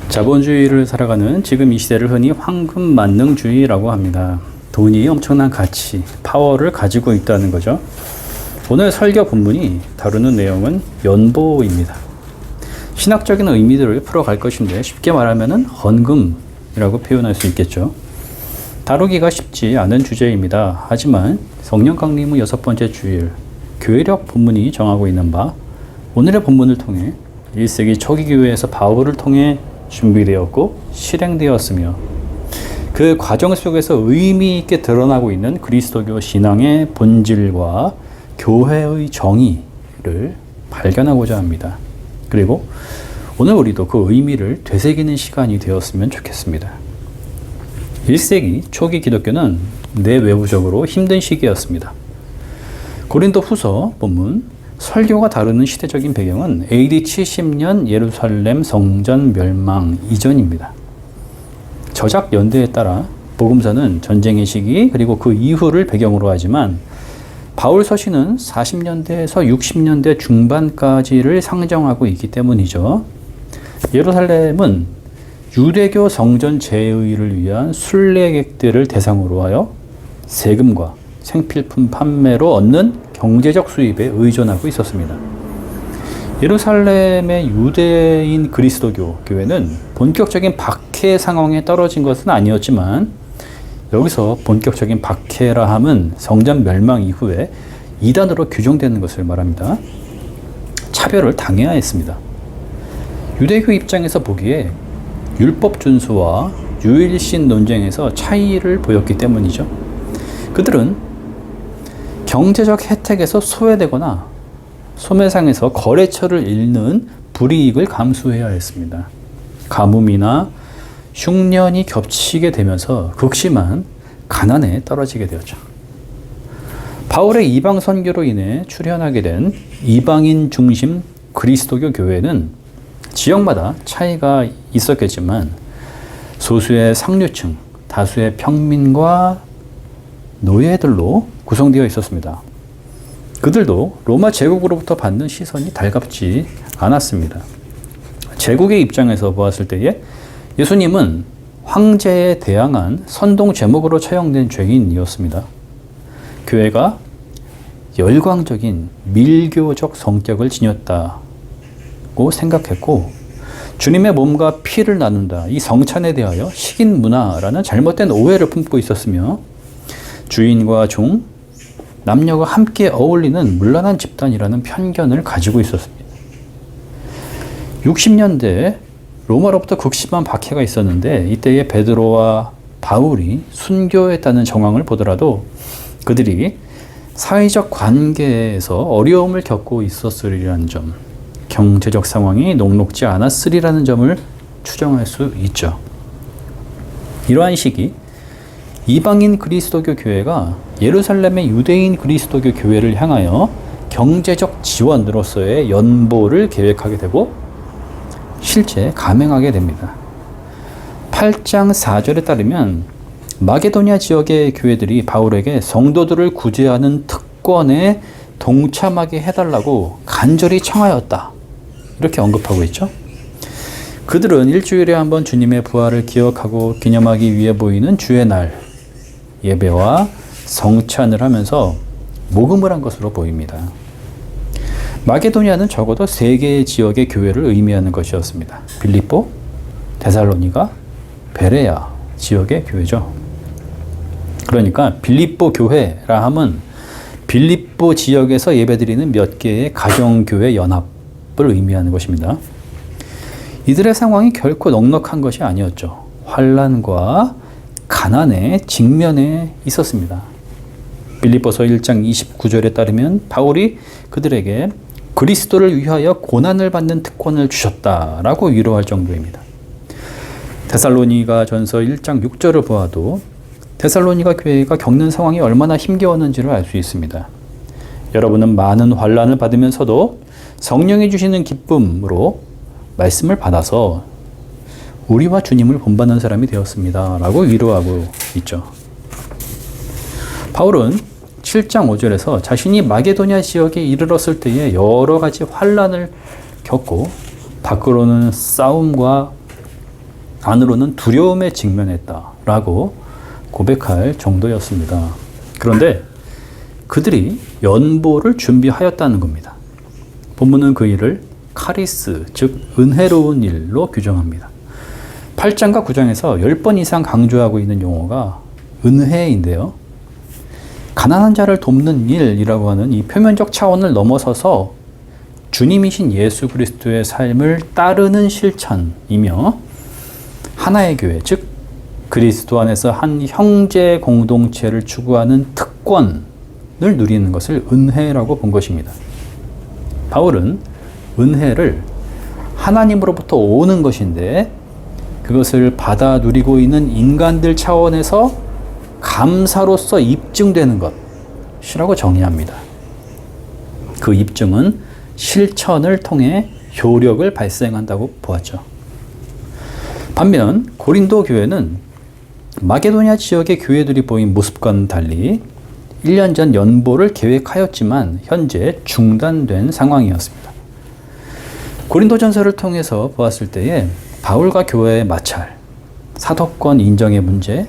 자본주의를 살아가는 지금 이 시대를 흔히 황금만능주의라고 합니다. 돈이 엄청난 가치, 파워를 가지고 있다는 거죠. 오늘 설교 본문이 다루는 내용은 연보입니다. 신학적인 의미들을 풀어갈 것인데 쉽게 말하면 헌금이라고 표현할 수 있겠죠. 다루기가 쉽지 않은 주제입니다. 하지만 성령 강림의 6번째 주일, 교회력 본문이 정하고 있는 바 오늘의 본문을 통해 1세기 초기 교회에서 바울을 통해 준비되었고 실행되었으며 그 과정 속에서 의미 있게 드러나고 있는 그리스도교 신앙의 본질과 교회의 정의를 발견하고자 합니다. 그리고 오늘 우리도 그 의미를 되새기는 시간이 되었으면 좋겠습니다. 1세기 초기 기독교는 내외부적으로 힘든 시기였습니다. 고린도 후서 본문 설교가 다루는 시대적인 배경은 AD 70년 예루살렘 성전 멸망 이전입니다. 저작 연대에 따라 복음서는 전쟁의 시기 그리고 그 이후를 배경으로 하지만 바울 서신은 40년대에서 60년대 중반까지를 상정하고 있기 때문이죠. 예루살렘은 유대교 성전 재의를 위한 순례객들을 대상으로 하여 세금과 생필품 판매로 얻는 경제적 수입에 의존하고 있었습니다. 예루살렘의 유대인 그리스도교 교회는 본격적인 박해 상황에 떨어진 것은 아니었지만 여기서 본격적인 박해라 함은 성전 멸망 이후에 이단으로 규정되는 것을 말합니다. 차별을 당해야 했습니다. 유대교 입장에서 보기에 율법 준수와 유일신 논쟁에서 차이를 보였기 때문이죠. 그들은 경제적 혜택에서 소외되거나 소매상에서 거래처를 잃는 불이익을 감수해야 했습니다. 가뭄이나 흉년이 겹치게 되면서 극심한 가난에 떨어지게 되었죠. 바울의 이방 선교로 인해 출현하게 된 이방인 중심 그리스도교 교회는 지역마다 차이가 있었겠지만 소수의 상류층, 다수의 평민과 노예들로 구성되어 있었습니다. 그들도 로마 제국으로부터 받는 시선이 달갑지 않았습니다. 제국의 입장에서 보았을 때에 예수님은 황제에 대항한 선동 제목으로 처형된 죄인이었습니다. 교회가 열광적인 밀교적 성격을 지녔다고 생각했고 주님의 몸과 피를 나눈다, 이 성찬에 대하여 식인 문화라는 잘못된 오해를 품고 있었으며 주인과 종, 남녀가 함께 어울리는 문란한 집단이라는 편견을 가지고 있었습니다. 60년대에 로마로부터 극심한 박해가 있었는데 이때에 베드로와 바울이 순교했다는 정황을 보더라도 그들이 사회적 관계에서 어려움을 겪고 있었으리라는 점, 경제적 상황이 녹록지 않았으리라는 점을 추정할 수 있죠. 이러한 시기 이방인 그리스도교 교회가 예루살렘의 유대인 그리스도교 교회를 향하여 경제적 지원으로서의 연보를 계획하게 되고 실제 감행하게 됩니다. 8장 4절에 따르면 마게도냐 지역의 교회들이 바울에게 성도들을 구제하는 특권에 동참하게 해달라고 간절히 청하였다. 이렇게 언급하고 있죠. 그들은 일주일에 한 번 주님의 부활을 기억하고 기념하기 위해 보이는 주의 날 예배와 성찬을 하면서 모금을 한 것으로 보입니다. 마게도냐는 적어도 3개의 지역의 교회를 의미하는 것이었습니다. 빌립보, 데살로니가, 베레아 지역의 교회죠. 그러니까 빌립보 교회라 함은 빌립보 지역에서 예배드리는 몇 개의 가정교회 연합을 의미하는 것입니다. 이들의 상황이 결코 넉넉한 것이 아니었죠. 환난과 가난에 직면해 있었습니다. 빌립보서 1장 29절에 따르면 바울이 그들에게 그리스도를 위하여 고난을 받는 특권을 주셨다라고 위로할 정도입니다. 데살로니가 전서 1장 6절을 보아도 데살로니가 교회가 겪는 상황이 얼마나 힘겨웠는지를 알 수 있습니다. 여러분은 많은 환난을 받으면서도 성령이 주시는 기쁨으로 말씀을 받아서 우리와 주님을 본받는 사람이 되었습니다. 라고 위로하고 있죠. 바울은 7장 5절에서 자신이 마게도냐 지역에 이르렀을 때에 여러 가지 환난을 겪고 밖으로는 싸움과 안으로는 두려움에 직면했다라고 고백할 정도였습니다. 그런데 그들이 연보를 준비하였다는 겁니다. 본문은 그 일을 카리스, 즉 은혜로운 일로 규정합니다. 8장과 9장에서 10번 이상 강조하고 있는 용어가 은혜인데요. 가난한 자를 돕는 일이라고 하는 이 표면적 차원을 넘어서서 주님이신 예수 그리스도의 삶을 따르는 실천이며 하나의 교회, 즉 그리스도 안에서 한 형제 공동체를 추구하는 특권을 누리는 것을 은혜라고 본 것입니다. 바울은 은혜를 하나님으로부터 오는 것인데 그것을 받아 누리고 있는 인간들 차원에서 감사로서 입증되는 것이라고 정의합니다. 그 입증은 실천을 통해 효력을 발생한다고 보았죠. 반면 고린도 교회는 마게도냐 지역의 교회들이 보인 모습과는 달리 1년 전 연보를 계획하였지만 현재 중단된 상황이었습니다. 고린도전서를 통해서 보았을 때에 바울과 교회의 마찰, 사도권 인정의 문제,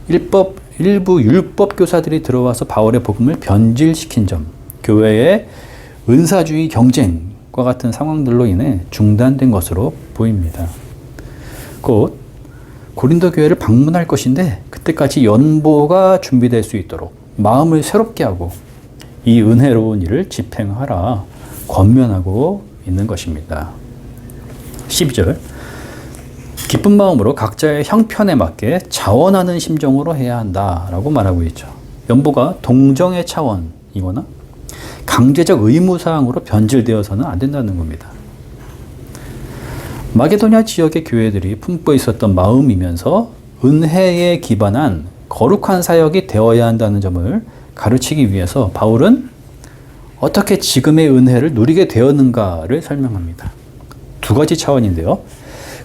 일부 율법 교사들이 들어와서 바울의 복음을 변질시킨 점, 교회의 은사주의 경쟁과 같은 상황들로 인해 중단된 것으로 보입니다. 곧 고린도 교회를 방문할 것인데 그때까지 연보가 준비될 수 있도록 마음을 새롭게 하고 이 은혜로운 일을 집행하라 권면하고 있는 것입니다. 12절 기쁜 마음으로 각자의 형편에 맞게 자원하는 심정으로 해야 한다라고 말하고 있죠. 연보가 동정의 차원이거나 강제적 의무사항으로 변질되어서는 안 된다는 겁니다. 마게도냐 지역의 교회들이 품고 있었던 마음이면서 은혜에 기반한 거룩한 사역이 되어야 한다는 점을 가르치기 위해서 바울은 어떻게 지금의 은혜를 누리게 되었는가를 설명합니다. 두 가지 차원인데요.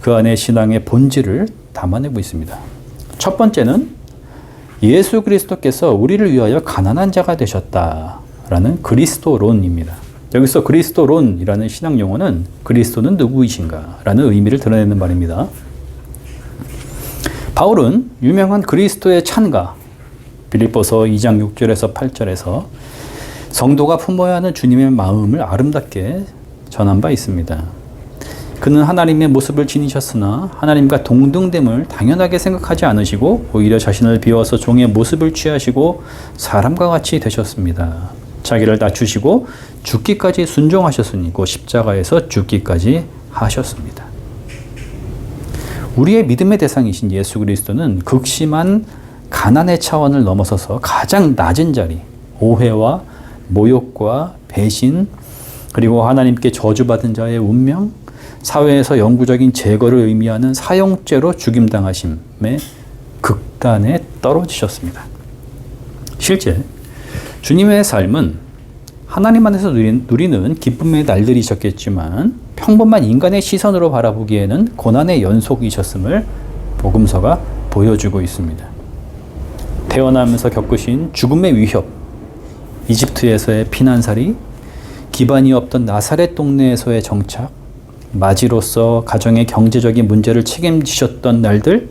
그 안에 신앙의 본질을 담아내고 있습니다. 첫 번째는 예수 그리스도께서 우리를 위하여 가난한 자가 되셨다라는 그리스도론입니다. 여기서 그리스도론이라는 신학 용어는 그리스도는 누구이신가 라는 의미를 드러내는 말입니다. 바울은 유명한 그리스도의 찬가 빌립보서 2장 6절에서 8절에서 성도가 품어야 하는 주님의 마음을 아름답게 전한 바 있습니다. 그는 하나님의 모습을 지니셨으나 하나님과 동등됨을 당연하게 생각하지 않으시고 오히려 자신을 비워서 종의 모습을 취하시고 사람과 같이 되셨습니다. 자기를 낮추시고 죽기까지 순종하셨으니 그 십자가에서 죽기까지 하셨습니다. 우리의 믿음의 대상이신 예수 그리스도는 극심한 가난의 차원을 넘어서서 가장 낮은 자리, 오해와 모욕과 배신, 그리고 하나님께 저주받은 자의 운명, 사회에서 영구적인 제거를 의미하는 사형죄로 죽임당하심의 극단에 떨어지셨습니다. 실제 주님의 삶은 하나님 안에서 누리는 기쁨의 날들이셨겠지만 평범한 인간의 시선으로 바라보기에는 고난의 연속이셨음을 복음서가 보여주고 있습니다. 태어나면서 겪으신 죽음의 위협, 이집트에서의 피난살이, 기반이 없던 나사렛 동네에서의 정착, 마지로서 가정의 경제적인 문제를 책임지셨던 날들,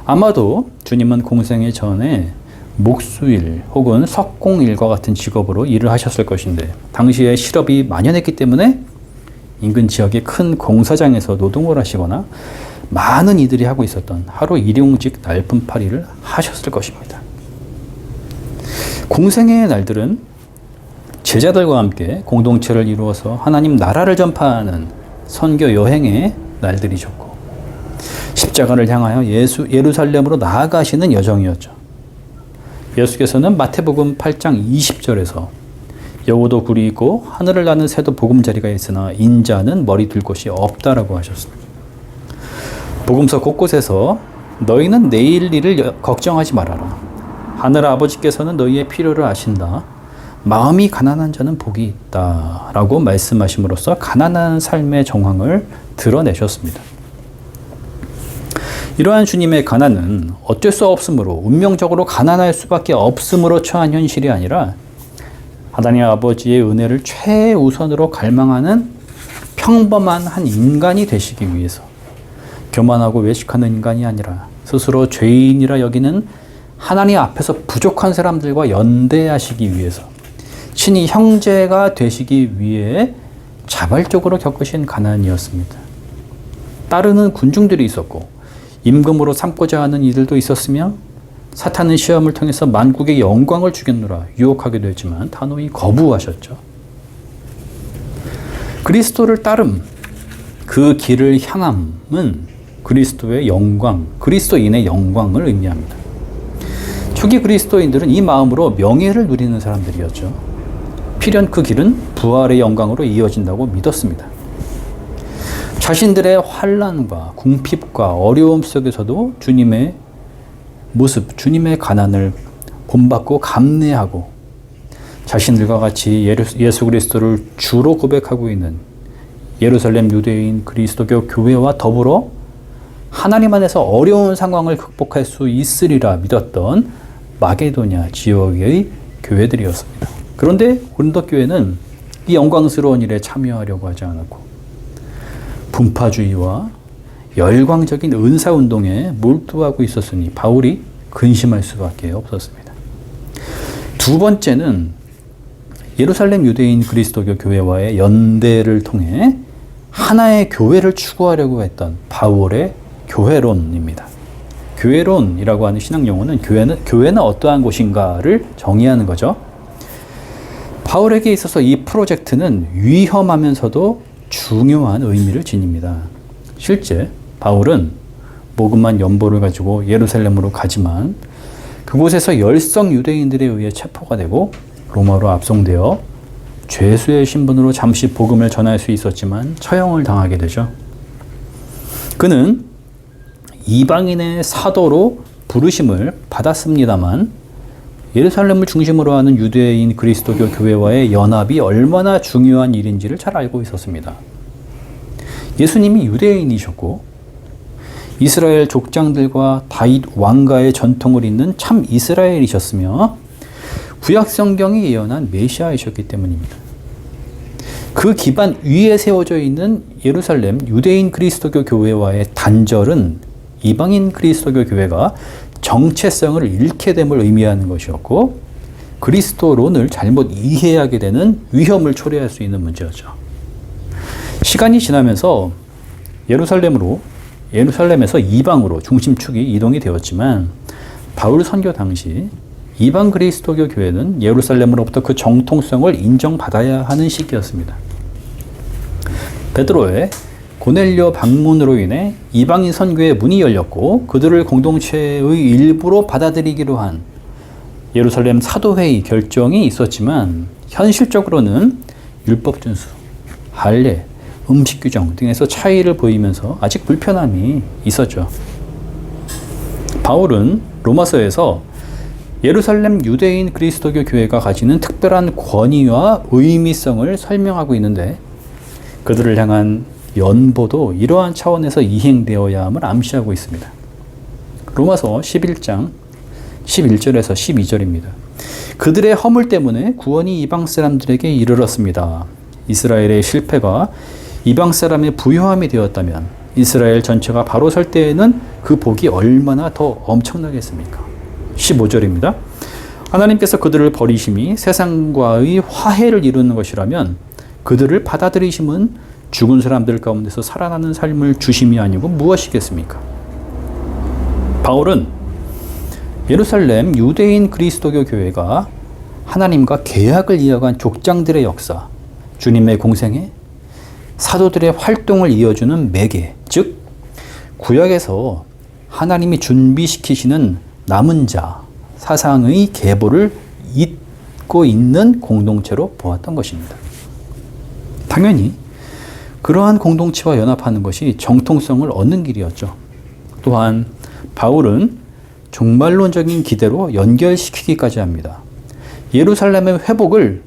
아마도 주님은 공생의 전에 목수일 혹은 석공일과 같은 직업으로 일을 하셨을 것인데 당시에 실업이 만연했기 때문에 인근 지역의 큰 공사장에서 노동을 하시거나 많은 이들이 하고 있었던 하루 일용직 날품팔이를 하셨을 것입니다. 공생의 날들은 제자들과 함께 공동체를 이루어서 하나님 나라를 전파하는 선교 여행의 날들이셨고 십자가를 향하여 예루살렘으로 나아가시는 여정이었죠. 예수께서는 마태복음 8장 20절에서 여우도 굴이 있고 하늘을 나는 새도 보금자리가 있으나 인자는 머리 둘 곳이 없다라고 하셨습니다. 복음서 곳곳에서 너희는 내일 일을 걱정하지 말아라. 하늘 아버지께서는 너희의 필요를 아신다. 마음이 가난한 자는 복이 있다 라고 말씀하심으로써 가난한 삶의 정황을 드러내셨습니다. 이러한 주님의 가난은 어쩔 수 없으므로 운명적으로 가난할 수밖에 없으므로 처한 현실이 아니라 하나님 아버지의 은혜를 최우선으로 갈망하는 평범한 한 인간이 되시기 위해서 교만하고 외식하는 인간이 아니라 스스로 죄인이라 여기는 하나님 앞에서 부족한 사람들과 연대하시기 위해서 친히 형제가 되시기 위해 자발적으로 겪으신 가난이었습니다. 따르는 군중들이 있었고 임금으로 삼고자 하는 이들도 있었으며 사탄은 시험을 통해서 만국의 영광을 주겠노라 유혹하기도 했지만 단호히 거부하셨죠. 그리스도를 따름, 그 길을 향함은 그리스도의 영광, 그리스도인의 영광을 의미합니다. 초기 그리스도인들은 이 마음으로 명예를 누리는 사람들이었죠. 필연 그 길은 부활의 영광으로 이어진다고 믿었습니다. 자신들의 환난과 궁핍과 어려움 속에서도 주님의 모습, 주님의 가난을 본받고 감내하고 자신들과 같이 예수 그리스도를 주로 고백하고 있는 예루살렘 유대인 그리스도교 교회와 더불어 하나님 안에서 어려운 상황을 극복할 수 있으리라 믿었던 마게도냐 지역의 교회들이었습니다. 그런데 고린도 교회는 이 영광스러운 일에 참여하려고 하지 않았고 분파주의와 열광적인 은사운동에 몰두하고 있었으니 바울이 근심할 수밖에 없었습니다. 두 번째는 예루살렘 유대인 그리스도교 교회와의 연대를 통해 하나의 교회를 추구하려고 했던 바울의 교회론입니다. 교회론이라고 하는 신학 용어는 교회는 어떠한 곳인가를 정의하는 거죠. 바울에게 있어서 이 프로젝트는 위험하면서도 중요한 의미를 지닙니다. 실제 바울은 모금만 연보를 가지고 예루살렘으로 가지만 그곳에서 열성 유대인들에 의해 체포가 되고 로마로 압송되어 죄수의 신분으로 잠시 복음을 전할 수 있었지만 처형을 당하게 되죠. 그는 이방인의 사도로 부르심을 받았습니다만 예루살렘을 중심으로 하는 유대인 그리스도교 교회와의 연합이 얼마나 중요한 일인지를 잘 알고 있었습니다. 예수님이 유대인이셨고 이스라엘 족장들과 다윗 왕가의 전통을 잇는 참 이스라엘이셨으며 구약 성경이 예언한 메시아이셨기 때문입니다. 그 기반 위에 세워져 있는 예루살렘 유대인 그리스도교 교회와의 단절은 이방인 그리스도교 교회가 정체성을 잃게 됨을 의미하는 것이었고 그리스도론을 잘못 이해하게 되는 위험을 초래할 수 있는 문제였죠. 시간이 지나면서 예루살렘에서 이방으로 중심축이 이동이 되었지만 바울 선교 당시 이방 그리스도교 교회는 예루살렘으로부터 그 정통성을 인정받아야 하는 시기였습니다. 베드로의 고넬료 방문으로 인해 이방인 선교의 문이 열렸고 그들을 공동체의 일부로 받아들이기로 한 예루살렘 사도회의 결정이 있었지만 현실적으로는 율법 준수, 할례, 음식 규정 등에서 차이를 보이면서 아직 불편함이 있었죠. 바울은 로마서에서 예루살렘 유대인 그리스도교 교회가 가지는 특별한 권위와 의미성을 설명하고 있는데 그들을 향한 연보도 이러한 차원에서 이행되어야 함을 암시하고 있습니다. 로마서 11장 11절에서 12절입니다. 그들의 허물 때문에 구원이 이방 사람들에게 이르렀습니다. 이스라엘의 실패가 이방 사람의 부요함이 되었다면 이스라엘 전체가 바로 설 때에는 그 복이 얼마나 더 엄청나겠습니까? 15절입니다. 하나님께서 그들을 버리심이 세상과의 화해를 이루는 것이라면 그들을 받아들이심은 죽은 사람들 가운데서 살아나는 삶을 주심이 아니고 무엇이겠습니까? 바울은 예루살렘 유대인 그리스도교 교회가 하나님과 계약을 이어간 족장들의 역사, 주님의 공생애, 사도들의 활동을 이어주는 매개, 즉 구약에서 하나님이 준비시키시는 남은 자, 사상의 계보를 잇고 있는 공동체로 보았던 것입니다. 당연히 그러한 공동체와 연합하는 것이 정통성을 얻는 길이었죠. 또한 바울은 종말론적인 기대로 연결시키기까지 합니다. 예루살렘의 회복을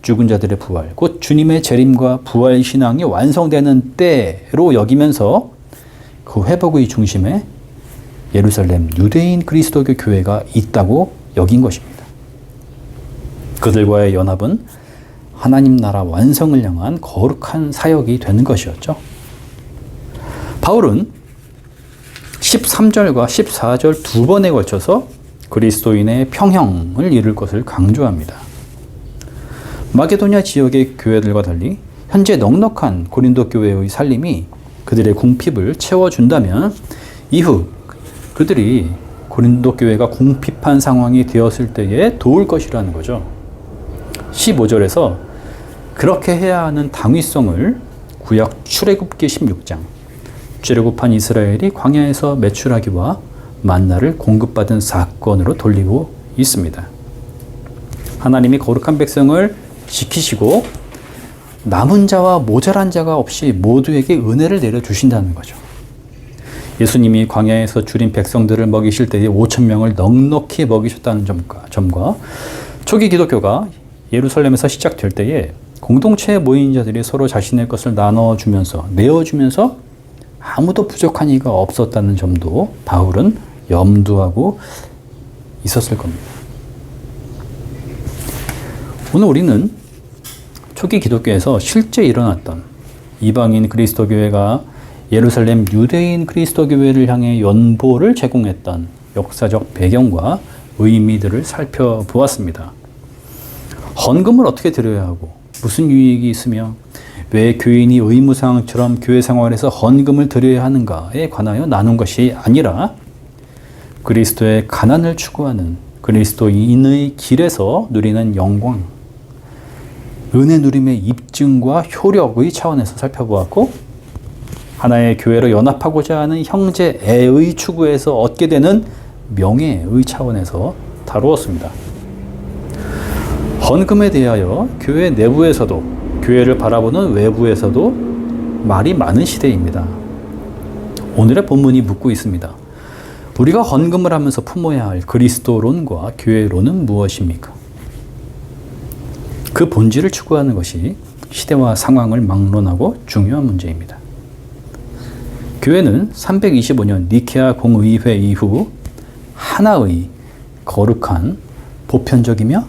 죽은 자들의 부활, 곧 주님의 재림과 부활 신앙이 완성되는 때로 여기면서 그 회복의 중심에 예루살렘 유대인 그리스도교 교회가 있다고 여긴 것입니다. 그들과의 연합은 하나님 나라 완성을 향한 거룩한 사역이 되는 것이었죠. 바울은 13절과 14절 두 번에 걸쳐서 그리스도인의 평형을 이룰 것을 강조합니다. 마게도냐 지역의 교회들과 달리 현재 넉넉한 고린도 교회의 살림이 그들의 궁핍을 채워준다면 이후 그들이 고린도 교회가 궁핍한 상황이 되었을 때에 도울 것이라는 거죠. 15절에서 그렇게 해야 하는 당위성을 구약 출애굽기 16장 출애굽한 이스라엘이 광야에서 메추라기와 만나를 공급받은 사건으로 돌리고 있습니다. 하나님이 거룩한 백성을 지키시고 남은 자와 모자란 자가 없이 모두에게 은혜를 내려주신다는 거죠. 예수님이 광야에서 줄인 백성들을 먹이실 때에 5,000명을 넉넉히 먹이셨다는 점과 초기 기독교가 예루살렘에서 시작될 때에 공동체에 모인 자들이 서로 자신의 것을 나눠주면서 내어주면서 아무도 부족한 이가 없었다는 점도 바울은 염두하고 있었을 겁니다. 오늘 우리는 초기 기독교에서 실제 일어났던 이방인 그리스도 교회가 예루살렘 유대인 그리스도 교회를 향해 연보를 제공했던 역사적 배경과 의미들을 살펴보았습니다. 헌금을 어떻게 드려야 하고 무슨 유익이 있으며 왜 교인이 의무사항처럼 교회 생활에서 헌금을 드려야 하는가에 관하여 나눈 것이 아니라 그리스도의 가난을 추구하는 그리스도인의 길에서 누리는 영광, 은혜 누림의 입증과 효력의 차원에서 살펴보았고 하나의 교회로 연합하고자 하는 형제애의 추구에서 얻게 되는 명예의 차원에서 다루었습니다. 헌금에 대하여 교회 내부에서도 교회를 바라보는 외부에서도 말이 많은 시대입니다. 오늘의 본문이 묻고 있습니다. 우리가 헌금을 하면서 품어야 할 그리스도론과 교회론은 무엇입니까? 그 본질을 추구하는 것이 시대와 상황을 막론하고 중요한 문제입니다. 교회는 325년 니케아 공의회 이후 하나의 거룩한 보편적이며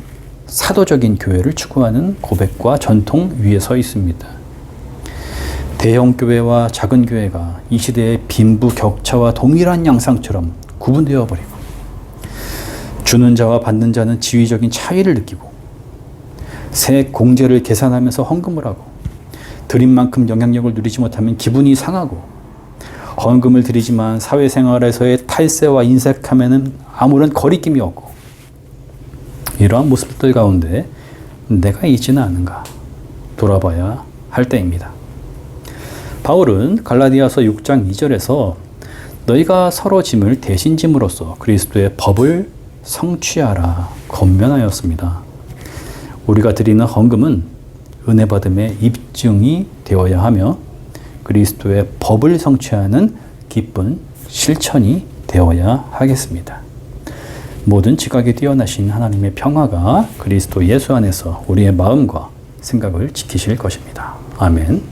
사도적인 교회를 추구하는 고백과 전통 위에 서 있습니다. 대형 교회와 작은 교회가 이 시대의 빈부격차와 동일한 양상처럼 구분되어 버리고 주는 자와 받는 자는 지위적인 차이를 느끼고 세 공제를 계산하면서 헌금을 하고 드린 만큼 영향력을 누리지 못하면 기분이 상하고 헌금을 드리지만 사회생활에서의 탈세와 인색함에는 아무런 거리낌이 없고 이러한 모습들 가운데 내가 있지는 않은가 돌아봐야 할 때입니다. 바울은 갈라디아서 6장 2절에서 너희가 서로 짐을 대신 짐으로써 그리스도의 법을 성취하라 권면하였습니다. 우리가 드리는 헌금은 은혜 받음의 입증이 되어야 하며 그리스도의 법을 성취하는 기쁜 실천이 되어야 하겠습니다. 모든 지각에 뛰어나신 하나님의 평화가 그리스도 예수 안에서 우리의 마음과 생각을 지키실 것입니다. 아멘.